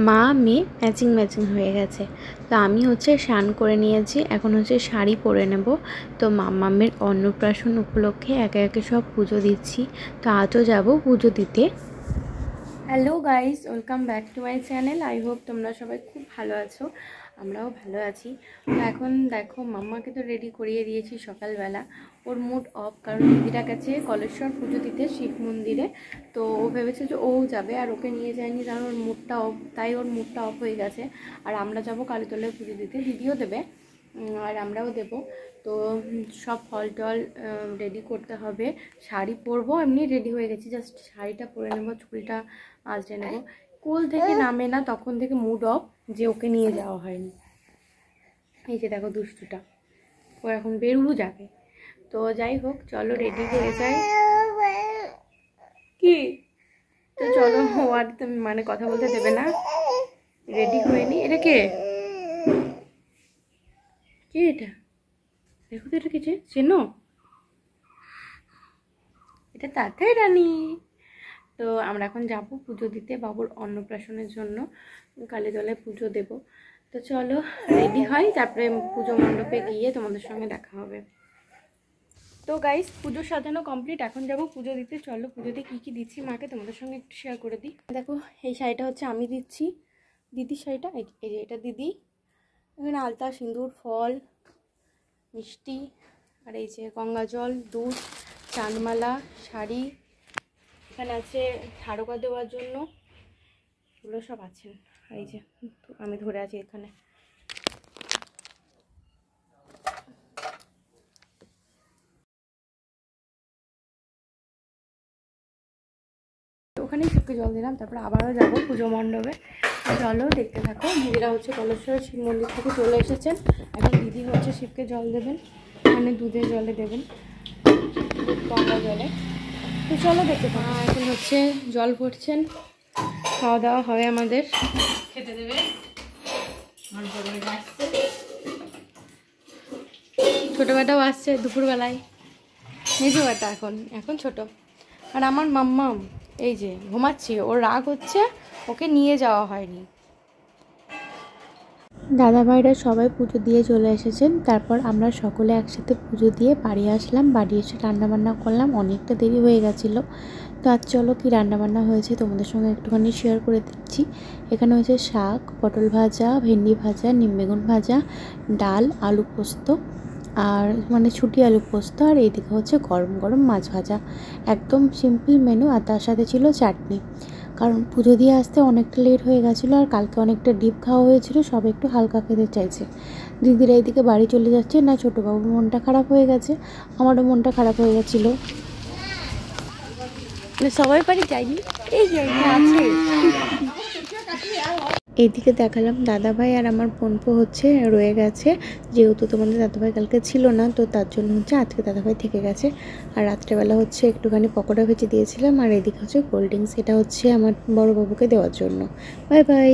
মা মেয়ে matching matching হয়ে গেছে। তো আমি হচ্ছে স্নান করে নিয়েছি, এখন হচ্ছে শাড়ি পরে নেব। তো মাম্মামের অন্নপ্রাশন উপলক্ষে একে একে সব পুজো দিচ্ছি। তো আজও যাব পুজো দিতে। Hello guys, welcome back to my channel. I hope তোমরা সবাই খুব ভালো আছো, আমরাও ভালো আছি। তো এখন দেখো মাম্মাকে তো রেডি করিয়ে দিয়েছি সকালবেলা। ওর মুড অফ, কারণ দিদিরা গেছে কলেশ্বর পুজো দিতে শিব মন্দিরে। তো ও ভেবেছে যে ও যাবে, আর ওকে নিয়ে যায়নি কারণ ওর মুডটা অফ, তাই ওর মুডটা অফ হয়ে গেছে। আর আমরা যাব কালীতলায় পুজো দিতে, দিদিও দেবে আর আমরাও দেব। তো সব ফল টল রেডি করতে হবে, শাড়ি পরবো, এমনি রেডি হয়ে গেছি, জাস্ট শাড়িটা পরে নেবো, চুড়িটা আঁচড়ে নেবো। কোল থেকে নামে না, তখন থেকে মুড অফ যে ওকে নিয়ে যাওয়া হয়নি। এই যে দেখো দুষ্টুটা, ও এখন বেরু যাবে। তো যাই হোক, চলো রেডি হয়ে যাই। কি তো চলো, ও আর তুমি মানে কথা বলতে দেবে না, রেডি হয়ে নি। এটা কে? কে এটা? দেখো তো এটা কি, চেনো? এটা তাতাই রানী। তো আমরা এখন যাব পুজো দিতে বাবুর অন্নপ্রাশনের জন্য, কালীতলায় পুজো দেব। তো চলো রেডি হয়, তারপরে পুজো মণ্ডপে গিয়ে তোমাদের সঙ্গে দেখা হবে। তো গাইস, পুজো সাজানো কমপ্লিট, এখন যাব পুজো দিতে। চলো পুজোতে কী কী দিচ্ছি মাকে তোমাদের সঙ্গে একটু শেয়ার করে দিই। দেখো এই শাড়িটা হচ্ছে আমি দিচ্ছি, দিদির শাড়িটা। এই যে এটা দিদি, এখানে আলতা, সিঁদুর, ফল, মিষ্টি, আর এই যে গঙ্গা জল, দুধ, চাঁদমালা, শাড়ি, এখানে আছে ঝাড়ুকা দেওয়ার জন্য, এগুলো সব আছে। এই যে আমি ধরে আছি এখানে। ওখানেই শিবকে জল দিলাম, তারপরে আবারও যাবো পুজো মণ্ডপে। চলো দেখতে থাকো। দিদিরা হচ্ছে কলেশ্বর শিব মন্দির থেকে চলে এসেছেন, এখন দিদি হচ্ছে শিবকে জল দেবেন, মানে দুধের জলে দেবেন, দুধ গঙ্গা জলে। তো চলো দেখতে থাকো। এখন হচ্ছে জল ভরছেন, খাওয়া দাওয়া হবে আমাদের, খেতে দেবে। ছোটো বেটাও আসছে দুপুরবেলায়, মেজো বেটা এখন ছোট। আর আমার মাম্মাম এই যে ঘুমাচ্ছে, ওর রাগ হচ্ছে, ওকে নিয়ে যাওয়া হয়নি। দাদা ভাইরা সবাই পুজো দিয়ে চলে এসেছেন, তারপর আমরা সকলে একসাথে পুজো দিয়ে বাড়ি আসলাম। বাড়ি এসে রান্নাবান্না করলাম, অনেকটা দেরি হয়ে গেছিলো। তো আজ চলো কি রান্নাবান্না হয়েছে তোমাদের সঙ্গে একটুখানি শেয়ার করে দিচ্ছি। এখানে হয়েছে শাক, পটল ভাজা, ভেন্ডি ভাজা, নিম বেগুন ভাজা, ডাল, আলু পোস্ত, আর মানে ছুটি আলু পোস্ত, আর এইদিকে হচ্ছে গরম গরম মাছ ভাজা। একদম সিম্পল মেনু, আর তার সাথে ছিল চাটনি। কারণ পুজো দিয়ে আসতে অনেকটা লেট হয়ে গেছিলো, আর কালকে অনেকটা ডিপ খাওয়া হয়েছিল, সব একটু হালকা খেতে চাইছে। দিদিরা এইদিকে বাড়ি চলে যাচ্ছে, না ছোটোবাবুর মনটা খারাপ হয়ে গেছে, আমারও মনটা খারাপ হয়ে গেছিলো। সবাই বাড়ি যায়নি, এই আছে। এইদিকে দেখালাম দাদাভাই আর আমার বোনপো হচ্ছে রয়ে গেছে, যেহেতু তোমাদের দাদাভাই কালকে ছিল না, তো তার জন্য হচ্ছে আজকে দাদাভাই থেকে গেছে। আর রাত্রেবেলা হচ্ছে একটুখানি পকোড়া ভেজে দিয়েছিলাম, আর এদিকে হচ্ছে কোল্ড ড্রিঙ্কস, এটা হচ্ছে আমার বড় বাবুকে দেওয়ার জন্য। Bye bye.